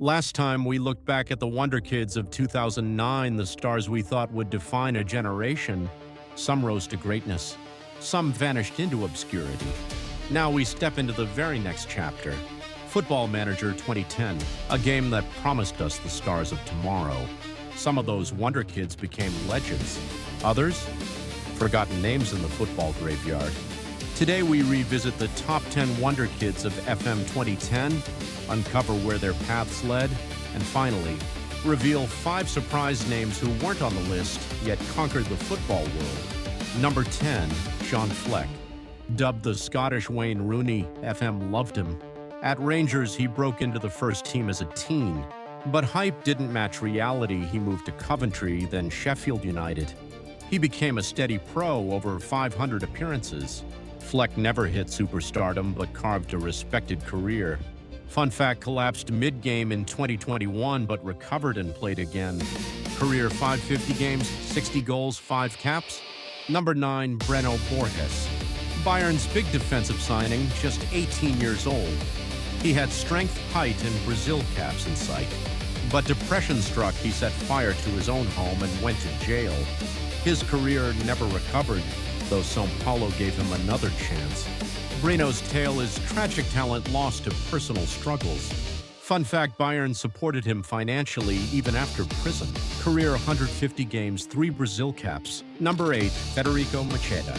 Last time we looked back at the Wonderkids of 2009, the stars we thought would define a generation. Some rose to greatness, some vanished into obscurity. Now we step into the very next chapter, Football Manager 2010, a game that promised us the stars of tomorrow. Some of those Wonderkids became legends, others, forgotten names in the football graveyard. Today we revisit the top 10 Wonderkids of FM 2010, uncover where their paths led, and finally, reveal 5 surprise names who weren't on the list, yet conquered the football world. Number 10, John Fleck. Dubbed the Scottish Wayne Rooney, FM loved him. At Rangers, he broke into the first team as a teen. But hype didn't match reality. He moved to Coventry, then Sheffield United. He became a steady pro, over 500 appearances. Fleck never hit superstardom, but carved a respected career. Fun fact, collapsed mid-game in 2021, but recovered and played again. Career 550 games, 60 goals, 5 caps. Number 9, Breno Borges. Bayern's big defensive signing, just 18 years old. He had strength, height, and Brazil caps in sight. But depression struck, he set fire to his own home and went to jail. His career never recovered, though São Paulo gave him another chance. Breno's tale is tragic talent lost to personal struggles. Fun fact, Bayern supported him financially even after prison. Career 150 games, 3 Brazil caps. Number 8, Federico Macheda.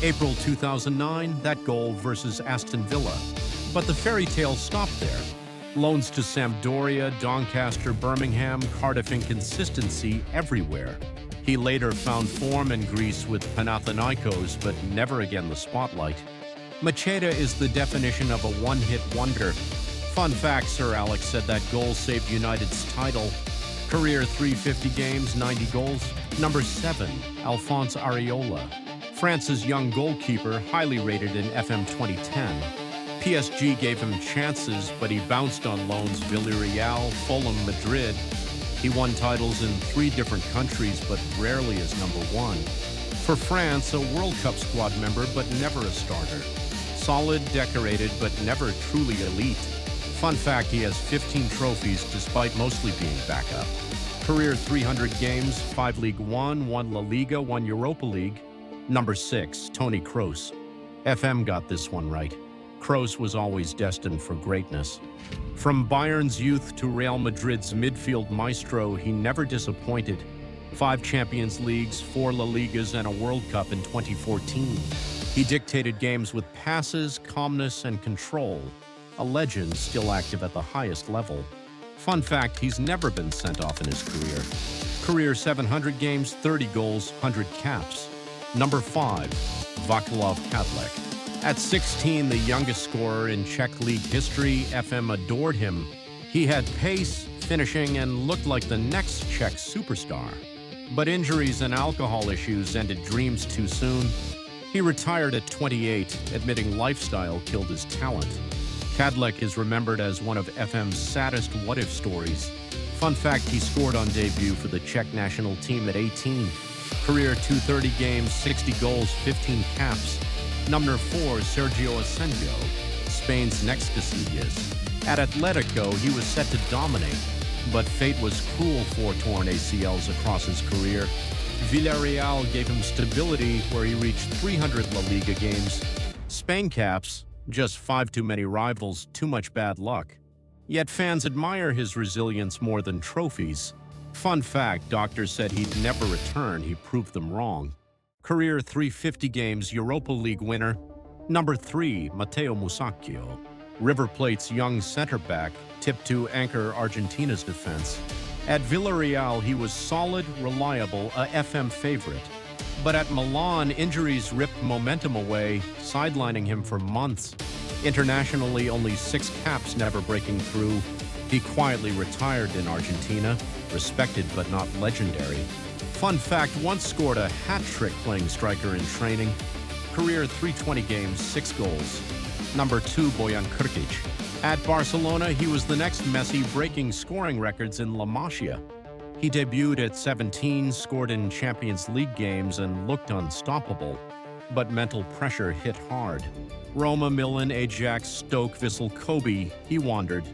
April 2009, that goal versus Aston Villa. But the fairy tale stopped there. Loans to Sampdoria, Doncaster, Birmingham, Cardiff, inconsistency everywhere. He later found form in Greece with Panathinaikos, but never again the spotlight. Macheda is the definition of a one-hit wonder. Fun fact, Sir Alex said that goal saved United's title. Career 350 games, 90 goals. Number 7, Alphonse Areola. France's young goalkeeper, highly rated in FM 2010. PSG gave him chances, but he bounced on loans Villarreal, Fulham, Madrid. He won titles in 3 different countries, but rarely as number 1. For France, a World Cup squad member, but never a starter. Solid, decorated, but never truly elite. Fun fact, he has 15 trophies despite mostly being backup. Career 300 games, 5 League One, 1 La Liga, 1 Europa League. Number 6, Toni Kroos. FM got this one right. Kroos was always destined for greatness. From Bayern's youth to Real Madrid's midfield maestro, he never disappointed. 5 Champions Leagues, 4 La Ligas, and a World Cup in 2014. He dictated games with passes, calmness, and control. A legend still active at the highest level. Fun fact, he's never been sent off in his career. Career 700 games, 30 goals, 100 caps. Number 5, Václav Kadlec. At 16, the youngest scorer in Czech League history, FM adored him. He had pace, finishing, and looked like the next Czech superstar. But injuries and alcohol issues ended dreams too soon. He retired at 28, admitting lifestyle killed his talent. Kadlec is remembered as one of FM's saddest what-if stories. Fun fact, he scored on debut for the Czech national team at 18. Career 230 games, 60 goals, 15 caps. Number 4, Sergio Asenjo, Spain's next Casillas. At Atletico, he was set to dominate, but fate was cruel for torn ACLs across his career. Villarreal gave him stability where he reached 300 La Liga games. Spain caps, just 5 too many rivals, too much bad luck. Yet fans admire his resilience more than trophies. Fun fact, doctors said he'd never return. He proved them wrong. Career 350 games, Europa League winner. Number 3, Matteo Musacchio. River Plate's young center-back, tipped to anchor Argentina's defense. At Villarreal, he was solid, reliable, a FM favorite. But at Milan, injuries ripped momentum away, sidelining him for months. Internationally, only 6 caps, never breaking through. He quietly retired in Argentina, respected but not legendary. Fun fact, once scored a hat-trick playing striker in training. Career 320 games, 6 goals. Number 2, Bojan Krkić. At Barcelona, he was the next Messi, breaking scoring records in La Masia. He debuted at 17, scored in Champions League games, and looked unstoppable. But mental pressure hit hard. Roma, Milan, Ajax, Stoke, Vissel Kobe, he wandered.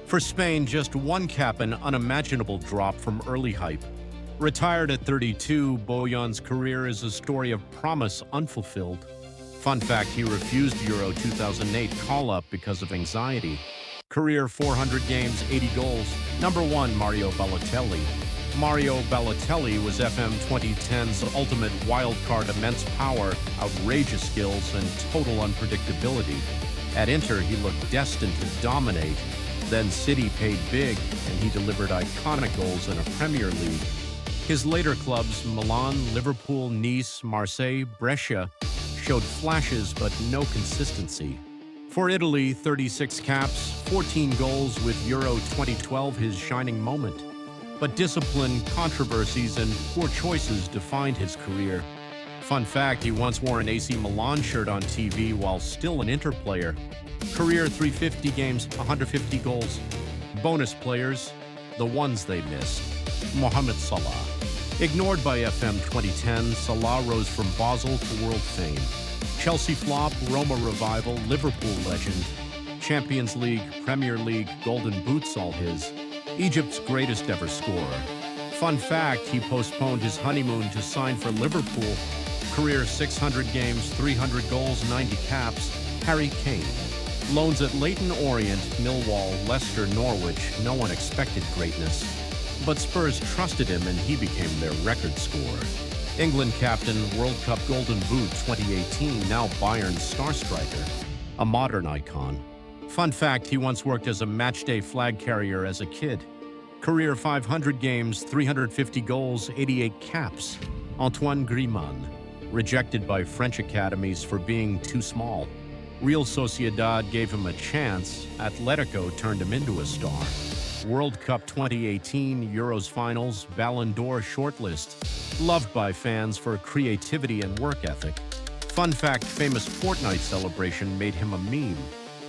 For Spain, just one cap, an unimaginable drop from early hype. Retired at 32, Bojan's career is a story of promise unfulfilled. Fun fact, he refused Euro 2008 call-up because of anxiety. Career 400 games, 80 goals. Number 1, Mario Balotelli. Mario Balotelli was FM 2010's ultimate wildcard, immense power, outrageous skills, and total unpredictability. At Inter, he looked destined to dominate. Then City paid big, and he delivered iconic goals in a Premier League. His later clubs, Milan, Liverpool, Nice, Marseille, Brescia, showed flashes but no consistency. For Italy, 36 caps, 14 goals, with Euro 2012 his shining moment. But discipline, controversies, and poor choices defined his career. Fun fact, he once wore an AC Milan shirt on TV while still an Inter player. Career 350 games, 150 goals. Bonus players, the ones they missed. Mohamed Salah. Ignored by FM 2010, Salah rose from Basel to world fame. Chelsea flop, Roma revival, Liverpool legend. Champions League, Premier League, Golden Boots all his. Egypt's greatest ever scorer. Fun fact, he postponed his honeymoon to sign for Liverpool. Career 600 games, 300 goals, 90 caps. Harry Kane. Loans at Leyton Orient, Millwall, Leicester, Norwich. No one expected greatness. But Spurs trusted him and he became their record scorer. England captain, World Cup Golden Boot 2018, now Bayern's star striker. A modern icon. Fun fact, he once worked as a matchday flag carrier as a kid. Career 500 games, 350 goals, 88 caps. Antoine Griezmann. Rejected by French academies for being too small. Real Sociedad gave him a chance. Atletico turned him into a star. World Cup 2018, Euros finals, Ballon d'Or shortlist. Loved by fans for creativity and work ethic. Fun fact, famous Fortnite celebration made him a meme.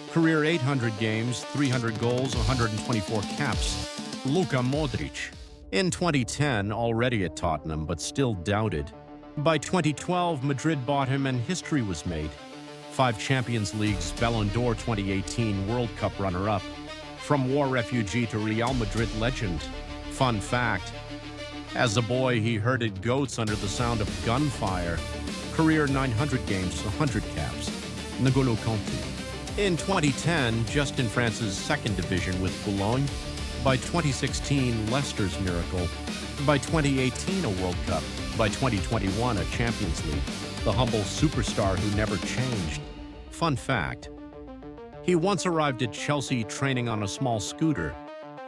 Career 800 games, 300 goals, 124 caps. Luka Modrić. In 2010, already at Tottenham, but still doubted. By 2012, Madrid bought him and history was made. 5 Champions Leagues, Ballon d'Or 2018, World Cup runner-up. From war refugee to Real Madrid legend. Fun fact, as a boy, he herded goats under the sound of gunfire. Career 900 games, 100 caps. N'Golo Kanté. In 2010, just in France's second division with Boulogne. By 2016, Leicester's miracle. By 2018, a World Cup. By 2021, a Champions League. The humble superstar who never changed. Fun fact, he once arrived at Chelsea training on a small scooter.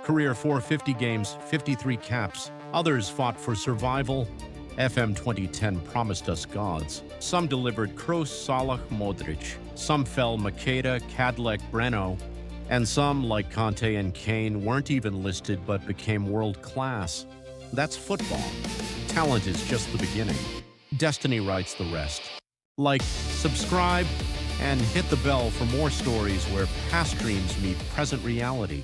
Career 450 games, 53 caps. Others fought for survival. FM 2010 promised us gods. Some delivered Kroos, Salah, Modrić. Some fell Macheda, Cadillac, Breno. And some, like Kanté and Kane, weren't even listed but became world-class. That's football. Talent is just the beginning. Destiny writes the rest. Like, subscribe, and hit the bell for more stories where past dreams meet present reality.